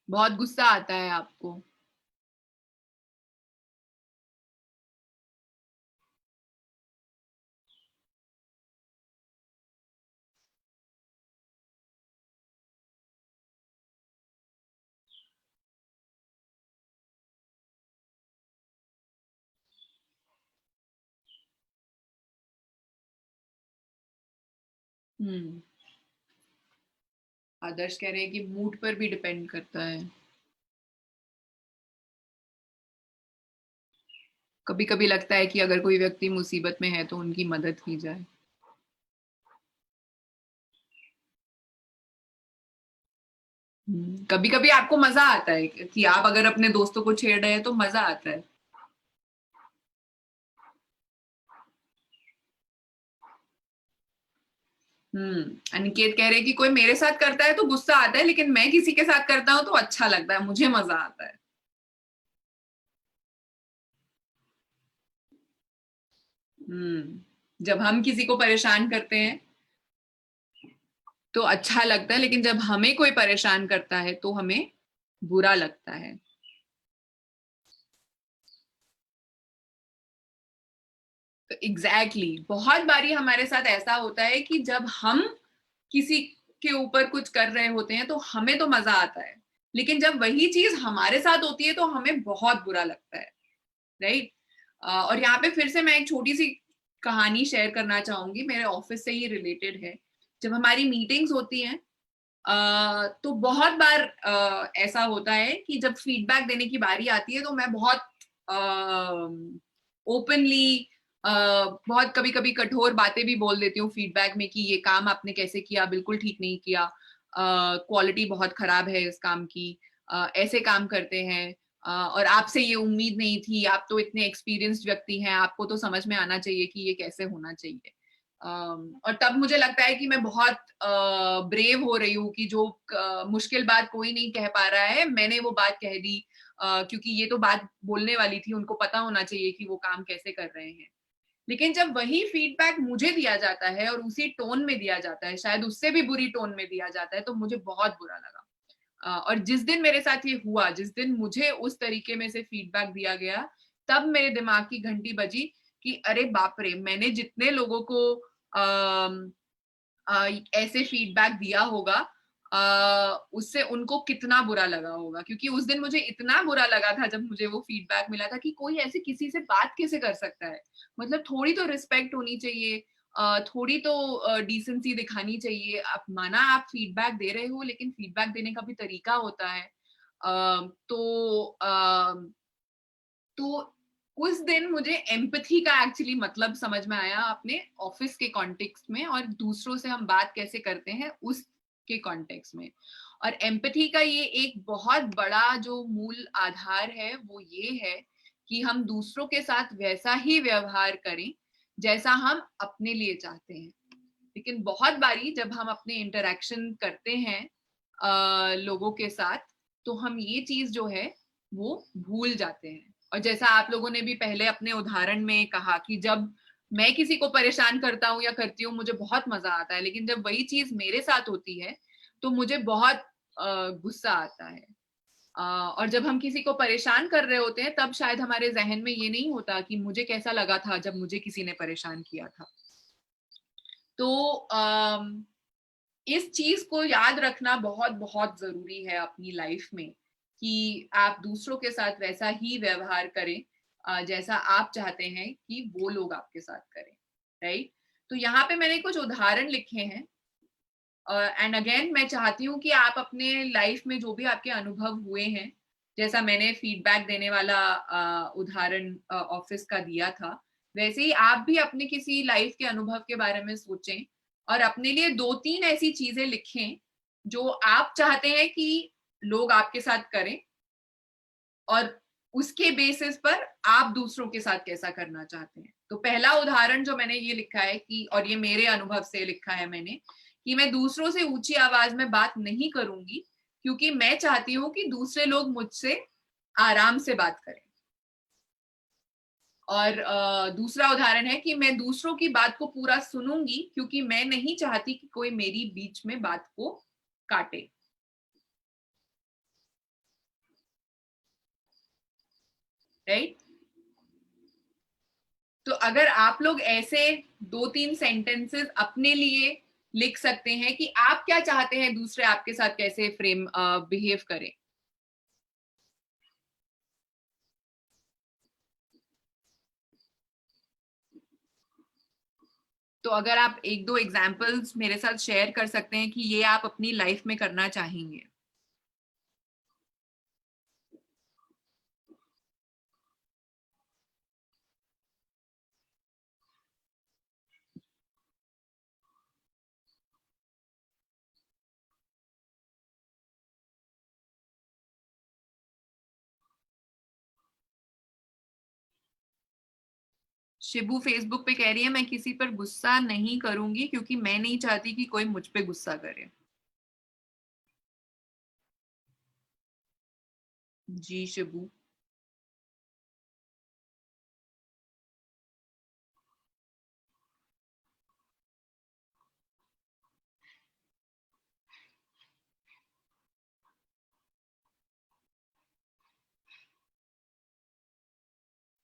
बहुत गुस्सा आता है आपको। हम्म। आदर्श कह रहे हैं कि मूड पर भी डिपेंड करता है। कभी कभी लगता है कि अगर कोई व्यक्ति मुसीबत में है तो उनकी मदद की जाए। कभी कभी आपको मजा आता है कि आप अगर अपने दोस्तों को छेड़ रहे हैं तो मजा आता है। अनिकेत कह रहे हैं कि कोई मेरे साथ करता है तो गुस्सा आता है, लेकिन मैं किसी के साथ करता हूँ तो अच्छा लगता है, मुझे मजा आता है। जब हम किसी को परेशान करते हैं तो अच्छा लगता है, लेकिन जब हमें कोई परेशान करता है तो हमें बुरा लगता है। तो एग्जैक्टली बहुत बारी हमारे साथ ऐसा होता है कि जब हम किसी के ऊपर कुछ कर रहे होते हैं तो हमें तो मजा आता है, लेकिन जब वही चीज हमारे साथ होती है तो हमें बहुत बुरा लगता है, राइट? और यहाँ पे फिर से मैं एक छोटी सी कहानी शेयर करना चाहूंगी, मेरे ऑफिस से ही रिलेटेड है। जब हमारी मीटिंग्स होती हैं तो बहुत बार ऐसा होता है कि जब फीडबैक देने की बारी आती है तो मैं बहुत ओपनली बहुत कभी कभी कठोर बातें भी बोल देती हूँ फीडबैक में कि ये काम आपने कैसे किया, बिल्कुल ठीक नहीं किया, क्वालिटी बहुत खराब है इस काम की, ऐसे काम करते हैं, और आपसे ये उम्मीद नहीं थी, आप तो इतने एक्सपीरियंस्ड व्यक्ति हैं, आपको तो समझ में आना चाहिए कि ये कैसे होना चाहिए। और तब मुझे लगता है कि मैं बहुत ब्रेव हो रही हूँ कि जो मुश्किल बात कोई नहीं कह पा रहा है मैंने वो बात कह दी, क्योंकि ये तो बात बोलने वाली थी, उनको पता होना चाहिए कि वो काम कैसे कर रहे हैं। लेकिन जब वही फीडबैक मुझे दिया जाता है और उसी टोन में दिया जाता है, शायद उससे भी बुरी टोन में दिया जाता है, तो मुझे बहुत बुरा लगा। और जिस दिन मेरे साथ ये हुआ, जिस दिन मुझे उस तरीके में से फीडबैक दिया गया, तब मेरे दिमाग की घंटी बजी कि अरे बाप रे, मैंने जितने लोगों को ऐसे फीडबैक दिया होगा, उससे उनको कितना बुरा लगा होगा, क्योंकि उस दिन मुझे इतना बुरा लगा था जब मुझे वो फीडबैक मिला था कि कोई ऐसे किसी से बात कैसे कर सकता है। मतलब थोड़ी तो रिस्पेक्ट होनी चाहिए, थोड़ी तो डिसेंसी दिखानी चाहिए। आप माना आप फीडबैक दे रहे हो, लेकिन फीडबैक देने का भी तरीका होता है। तो उस दिन मुझे एम्पथी का एक्चुअली मतलब समझ में आया अपने ऑफिस के कॉन्टेक्स्ट में, और दूसरों से हम बात कैसे करते हैं उसके कॉन्टेक्स्ट में। और एम्पथी का ये एक बहुत बड़ा जो मूल आधार है वो ये है कि हम दूसरों के साथ वैसा ही व्यवहार करें जैसा हम अपने लिए चाहते हैं। लेकिन बहुत बारी जब हम अपने इंटरेक्शन करते हैं लोगों के साथ, तो हम ये चीज जो है वो भूल जाते हैं। और जैसा आप लोगों ने भी पहले अपने उदाहरण में कहा कि जब मैं किसी को परेशान करता हूँ या करती हूँ मुझे बहुत मजा आता है, लेकिन जब वही चीज मेरे साथ होती है तो मुझे बहुत गुस्सा आता है। और जब हम किसी को परेशान कर रहे होते हैं तब शायद हमारे जहन में ये नहीं होता कि मुझे कैसा लगा था जब मुझे किसी ने परेशान किया था। तो इस चीज को याद रखना बहुत बहुत जरूरी है अपनी लाइफ में, कि आप दूसरों के साथ वैसा ही व्यवहार करें जैसा आप चाहते हैं कि वो लोग आपके साथ करें, राइट। तो यहाँ पे मैंने कुछ उदाहरण लिखे हैं, एंड अगेन मैं चाहती हूँ कि आप अपने लाइफ में जो भी आपके अनुभव हुए हैं, जैसा मैंने फीडबैक देने वाला उदाहरण ऑफिस का दिया था, वैसे ही आप भी अपने किसी लाइफ के अनुभव के बारे में सोचें और अपने लिए 2-3 ऐसी चीजें लिखें जो आप चाहते हैं कि लोग आपके साथ करें, और उसके बेसिस पर आप दूसरों के साथ कैसा करना चाहते हैं। तो पहला उदाहरण जो मैंने ये लिखा है कि, और ये मेरे अनुभव से लिखा है मैंने, कि मैं दूसरों से ऊंची आवाज में बात नहीं करूंगी क्योंकि मैं चाहती हूँ कि दूसरे लोग मुझसे आराम से बात करें। और दूसरा उदाहरण है कि मैं दूसरों की बात को पूरा सुनूंगी क्योंकि मैं नहीं चाहती कि कोई मेरी बीच में बात को काटे, राइट। तो अगर आप लोग ऐसे 2-3 सेंटेंसेस अपने लिए लिख सकते हैं कि आप क्या चाहते हैं दूसरे आपके साथ कैसे बिहेव करें। तो अगर आप 1-2 एग्जांपल्स मेरे साथ शेयर कर सकते हैं कि ये आप अपनी लाइफ में करना चाहेंगे। शिबू फेसबुक पे कह रही है मैं किसी पर गुस्सा नहीं करूंगी क्योंकि मैं नहीं चाहती कि कोई मुझ पे गुस्सा करे। जी शिबू।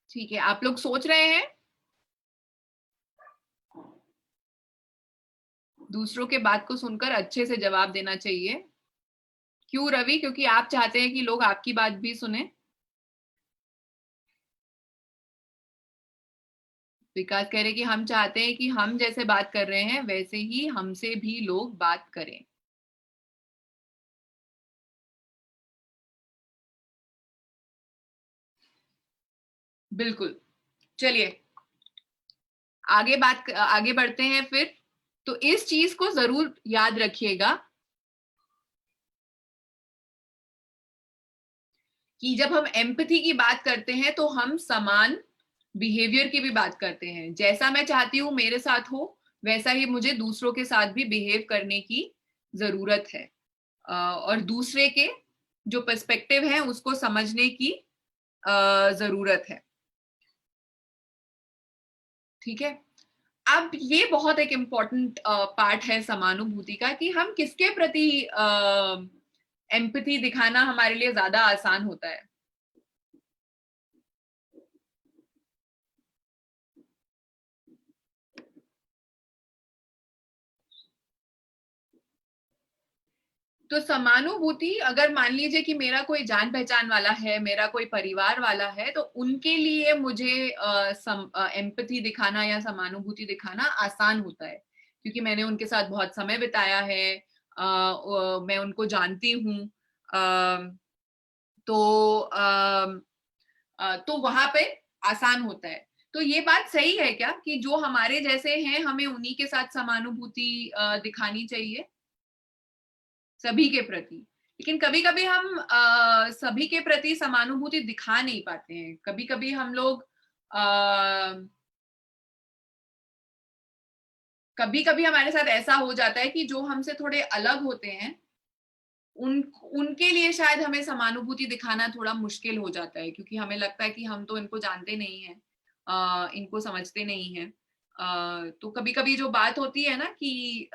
ठीक है, आप लोग सोच रहे हैं। दूसरों के बात को सुनकर अच्छे से जवाब देना चाहिए। क्यों रवि? क्योंकि आप चाहते हैं कि लोग आपकी बात भी सुने। विकास कह रहे कि हम चाहते हैं कि हम जैसे बात कर रहे हैं वैसे ही हमसे भी लोग बात करें। बिल्कुल। चलिए आगे बढ़ते हैं फिर। तो इस चीज को जरूर याद रखिएगा कि जब हम एम्पैथी की बात करते हैं तो हम समान बिहेवियर की भी बात करते हैं। जैसा मैं चाहती हूँ मेरे साथ हो वैसा ही मुझे दूसरों के साथ भी बिहेव करने की जरूरत है, और दूसरे के जो पर्सपेक्टिव है उसको समझने की जरूरत है। ठीक है। अब ये बहुत एक इम्पॉर्टेंट पार्ट है समानुभूति का, कि हम किसके प्रति एम्पैथी दिखाना हमारे लिए ज्यादा आसान होता है। तो समानुभूति, अगर मान लीजिए कि मेरा कोई जान पहचान वाला है, मेरा कोई परिवार वाला है, तो उनके लिए मुझे एम्पैथी दिखाना या समानुभूति दिखाना आसान होता है क्योंकि मैंने उनके साथ बहुत समय बिताया है, मैं उनको जानती हूँ। तो तो वहां पे आसान होता है। तो ये बात सही है क्या कि जो हमारे जैसे हैं हमें उन्हीं के साथ समानुभूति दिखानी चाहिए सभी के प्रति। लेकिन कभी कभी हम सभी के प्रति समानुभूति दिखा नहीं पाते हैं। कभी कभी हम लोग कभी कभी हमारे साथ ऐसा हो जाता है कि जो हमसे थोड़े अलग होते हैं उनके लिए शायद हमें समानुभूति दिखाना थोड़ा मुश्किल हो जाता है क्योंकि हमें लगता है कि हम तो इनको जानते नहीं हैं, इनको समझते नहीं हैं। तो कभी कभी जो बात होती है ना कि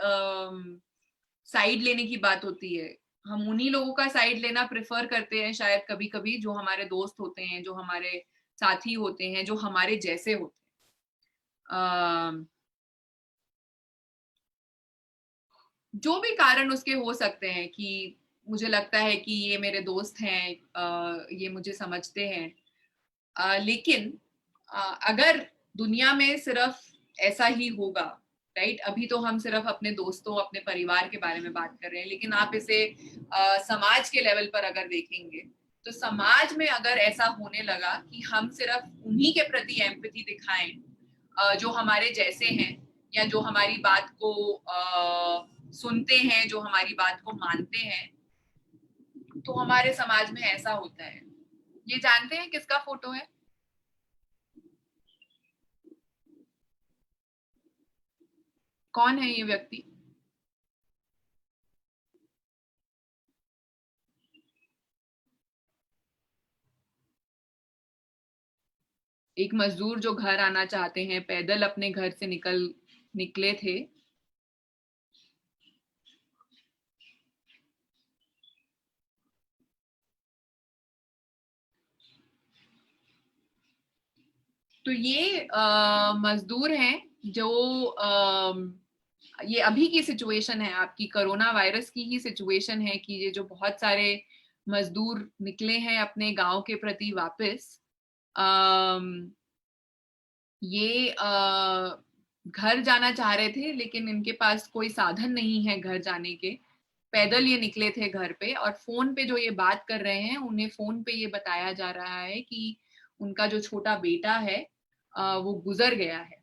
साइड लेने की बात होती है, हम उन्हीं लोगों का साइड लेना प्रेफर करते हैं शायद कभी कभी, जो हमारे दोस्त होते हैं, जो हमारे साथी होते हैं, जो हमारे जैसे होते हैं। जो भी कारण उसके हो सकते हैं कि मुझे लगता है कि ये मेरे दोस्त हैं, ये मुझे समझते हैं, लेकिन अगर दुनिया में सिर्फ ऐसा ही होगा, राइट, अभी तो हम सिर्फ अपने दोस्तों, अपने परिवार के बारे में बात कर रहे हैं, लेकिन आप इसे समाज के लेवल पर अगर देखेंगे, तो समाज में अगर ऐसा होने लगा कि हम सिर्फ उन्हीं के प्रति एम्पैथी दिखाएं जो हमारे जैसे हैं, या जो हमारी बात को सुनते हैं, जो हमारी बात को मानते हैं, तो हमारे समाज में ऐसा होता है। ये जानते हैं किसका फोटो है? कौन है ये व्यक्ति? एक मजदूर जो घर आना चाहते हैं, पैदल अपने घर से निकले थे। तो ये मजदूर हैं जो ये अभी की सिचुएशन है, आपकी कोरोना वायरस की ही सिचुएशन है कि ये जो बहुत सारे मजदूर निकले हैं अपने गांव के प्रति वापस, ये घर जाना चाह रहे थे, लेकिन इनके पास कोई साधन नहीं है घर जाने के। पैदल ये निकले थे घर पे, और फोन पे जो ये बात कर रहे हैं, उन्हें फोन पे ये बताया जा रहा है कि उनका जो छोटा बेटा है वो गुजर गया है,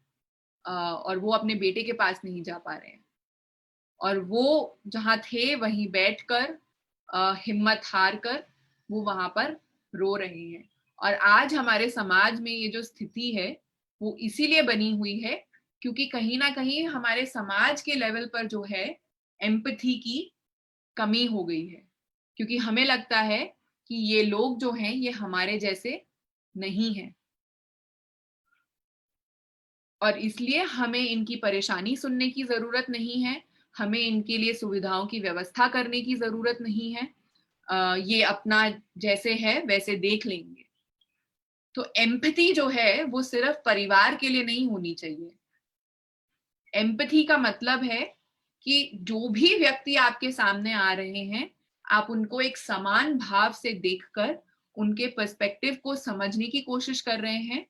और वो अपने बेटे के पास नहीं जा पा रहे हैं, और वो जहाँ थे वहीं बैठकर हिम्मत हार कर वो वहां पर रो रहे हैं। और आज हमारे समाज में ये जो स्थिति है वो इसीलिए बनी हुई है क्योंकि कहीं ना कहीं हमारे समाज के लेवल पर जो है एम्पैथी की कमी हो गई है, क्योंकि हमें लगता है कि ये लोग जो हैं ये हमारे जैसे नहीं हैं, और इसलिए हमें इनकी परेशानी सुनने की जरूरत नहीं है, हमें इनके लिए सुविधाओं की व्यवस्था करने की जरूरत नहीं है, ये अपना जैसे है वैसे देख लेंगे। तो एम्पैथी जो है वो सिर्फ परिवार के लिए नहीं होनी चाहिए। एम्पैथी का मतलब है कि जो भी व्यक्ति आपके सामने आ रहे हैं, आप उनको एक समान भाव से देखकर उनके पर्सपेक्टिव को समझने की कोशिश कर रहे हैं,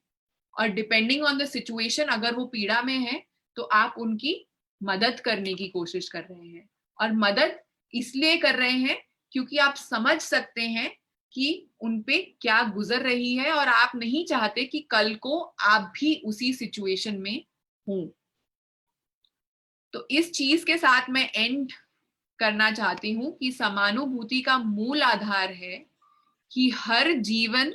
और डिपेंडिंग ऑन द सिचुएशन, अगर वो पीड़ा में है तो आप उनकी मदद करने की कोशिश कर रहे हैं। और मदद इसलिए कर रहे हैं क्योंकि आप समझ सकते हैं कि उनपे क्या गुजर रही है, और आप नहीं चाहते कि कल को आप भी उसी सिचुएशन में हो। तो इस चीज के साथ मैं एंड करना चाहती हूं कि समानुभूति का मूल आधार है कि हर जीवन,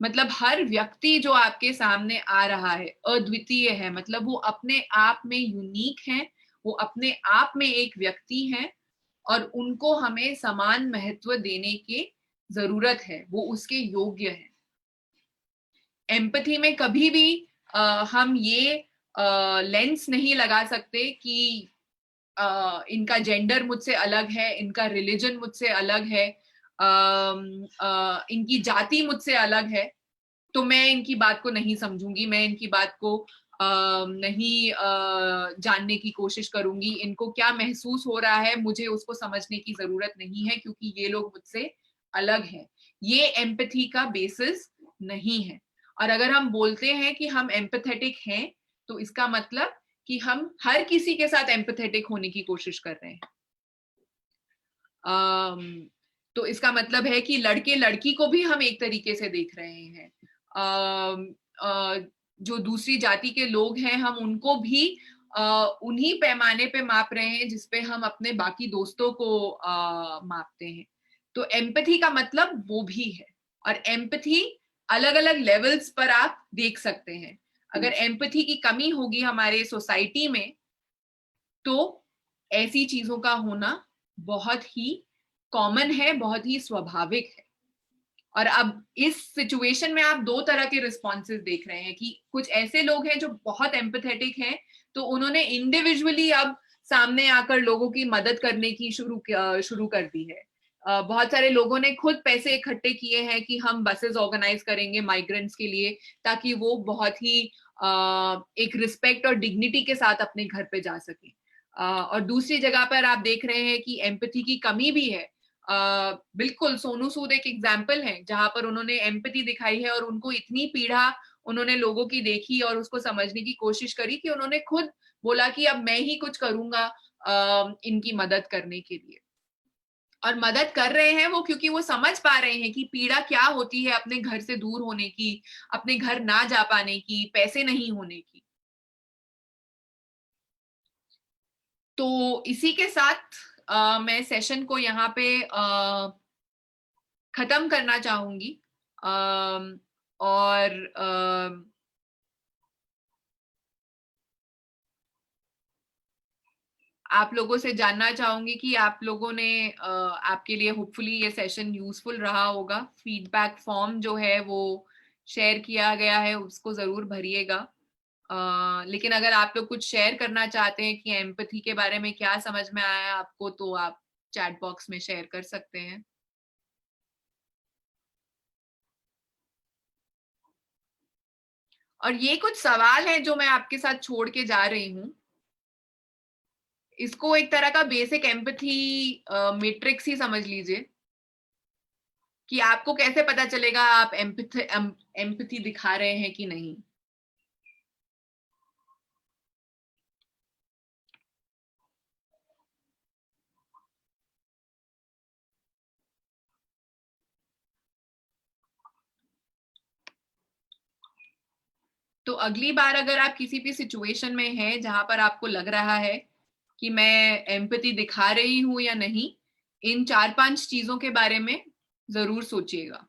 मतलब हर व्यक्ति जो आपके सामने आ रहा है अद्वितीय है, मतलब वो अपने आप में यूनिक है, वो अपने आप में एक व्यक्ति है, और उनको हमें समान महत्व देने की जरूरत है, वो उसके योग्य है। एम्पैथी में कभी भी हम ये लेंस नहीं लगा सकते कि इनका जेंडर मुझसे अलग है, इनका रिलीजन मुझसे अलग है, इनकी जाति मुझसे अलग है, तो मैं इनकी बात को नहीं समझूंगी, मैं इनकी बात को नहीं जानने की कोशिश करूंगी, इनको क्या महसूस हो रहा है मुझे उसको समझने की जरूरत नहीं है क्योंकि ये लोग मुझसे अलग हैं। ये एम्पैथी का बेसिस नहीं है। और अगर हम बोलते हैं कि हम एम्पैथेटिक हैं, तो इसका मतलब कि हम हर किसी के साथ एम्पैथेटिक होने की कोशिश कर रहे हैं। तो इसका मतलब है कि लड़के लड़की को भी हम एक तरीके से देख रहे हैं, जो दूसरी जाति के लोग हैं हम उनको भी उन्हीं पैमाने पे माप रहे हैं जिसपे हम अपने बाकी दोस्तों को मापते हैं। तो एम्पैथी का मतलब वो भी है, और एम्पैथी अलग अलग लेवल्स पर आप देख सकते हैं। अगर एम्पैथी की कमी होगी हमारे सोसाइटी में, तो ऐसी चीजों का होना बहुत ही कॉमन है, बहुत ही स्वाभाविक है। और अब इस सिचुएशन में आप दो तरह के रिस्पॉन्सेज देख रहे हैं कि कुछ ऐसे लोग हैं जो बहुत एम्पैथेटिक हैं, तो उन्होंने इंडिविजुअली अब सामने आकर लोगों की मदद करने की शुरू कर दी है। बहुत सारे लोगों ने खुद पैसे इकट्ठे किए हैं कि हम बसेस ऑर्गेनाइज करेंगे माइग्रेंट्स के लिए, ताकि वो बहुत ही एक रिस्पेक्ट और डिग्निटी के साथ अपने घर पे जा सके। और दूसरी जगह पर आप देख रहे हैं कि एम्पैथी की कमी भी है। बिल्कुल सोनू सूद एक एग्जाम्पल है जहां पर उन्होंने एम्पैथी दिखाई है, और उनको इतनी पीड़ा उन्होंने लोगों की देखी और उसको समझने की कोशिश करी कि उन्होंने खुद बोला कि अब मैं ही कुछ करूंगा इनकी मदद करने के लिए। और मदद कर रहे हैं वो क्योंकि वो समझ पा रहे हैं कि पीड़ा क्या होती है अपने घर से दूर होने की, अपने घर ना जा पाने की, पैसे नहीं होने की। तो इसी के साथ मैं सेशन को यहाँ पे खत्म करना चाहूंगी। और आप लोगों से जानना चाहूंगी कि आप लोगों ने आपके लिए होपफुली ये सेशन यूजफुल रहा होगा। फीडबैक फॉर्म जो है वो शेयर किया गया है, उसको जरूर भरिएगा। लेकिन अगर आप लोग कुछ शेयर करना चाहते हैं कि एम्पैथी के बारे में क्या समझ में आया आपको, तो आप चैट बॉक्स में शेयर कर सकते हैं। और ये कुछ सवाल हैं जो मैं आपके साथ छोड़ के जा रही हूँ। इसको एक तरह का बेसिक एम्पैथी मैट्रिक्स ही समझ लीजिए कि आपको कैसे पता चलेगा आप एम्पैथी दिखा रहे हैं कि नहीं। तो अगली बार अगर आप किसी भी सिचुएशन में हैं जहां पर आपको लग रहा है कि मैं एम्पैथी दिखा रही हूं या नहीं, इन 4-5 चीजों के बारे में जरूर सोचिएगा।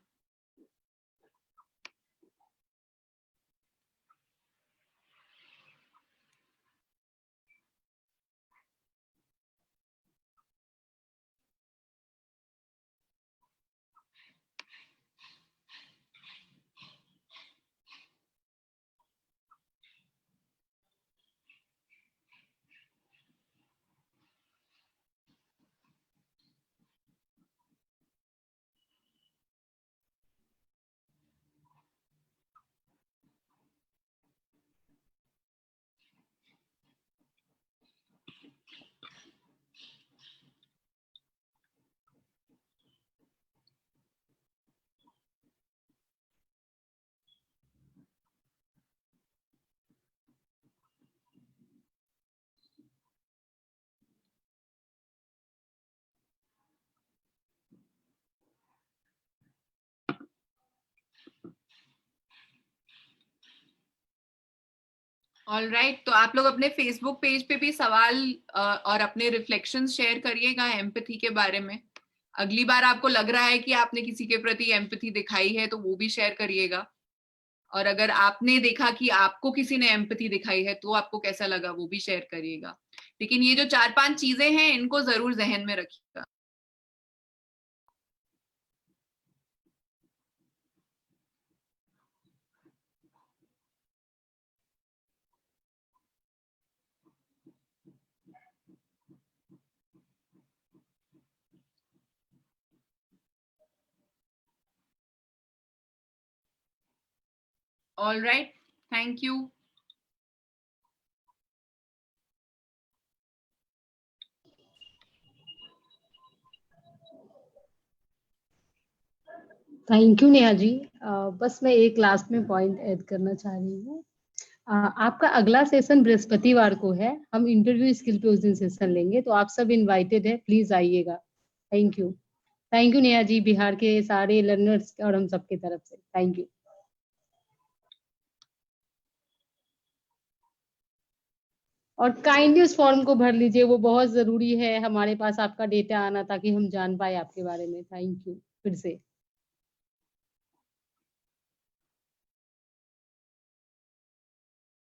ऑल राइट, तो आप लोग अपने फेसबुक पेज पे भी सवाल और अपने रिफ्लेक्शंस शेयर करिएगा एम्पैथी के बारे में। अगली बार आपको लग रहा है कि आपने किसी के प्रति एम्पैथी दिखाई है तो वो भी शेयर करिएगा। और अगर आपने देखा कि आपको किसी ने एम्पैथी दिखाई है तो आपको कैसा लगा वो भी शेयर करिएगा। लेकिन ये जो 4-5 चीजें हैं इनको जरूर जहन में रखिएगा। All right, thank you. Thank you Neha ji. बस मैं एक लास्ट में पॉइंट ऐड करना चाह रही हूँ। आपका अगला सेशन बृहस्पतिवार को है। हम इंटरव्यू स्किल पे उस दिन सेशन लेंगे, तो आप सब इनवाइटेड है, प्लीज आइएगा। Thank you. Thank you Neha ji, Bihar के सारे लर्नर्स और हम सबकी तरफ से थैंक यू। और काइंडली उस फॉर्म को भर लीजिए, वो बहुत जरूरी है हमारे पास आपका डेटा आना, ताकि हम जान पाए आपके बारे में। थैंक यू फिर से।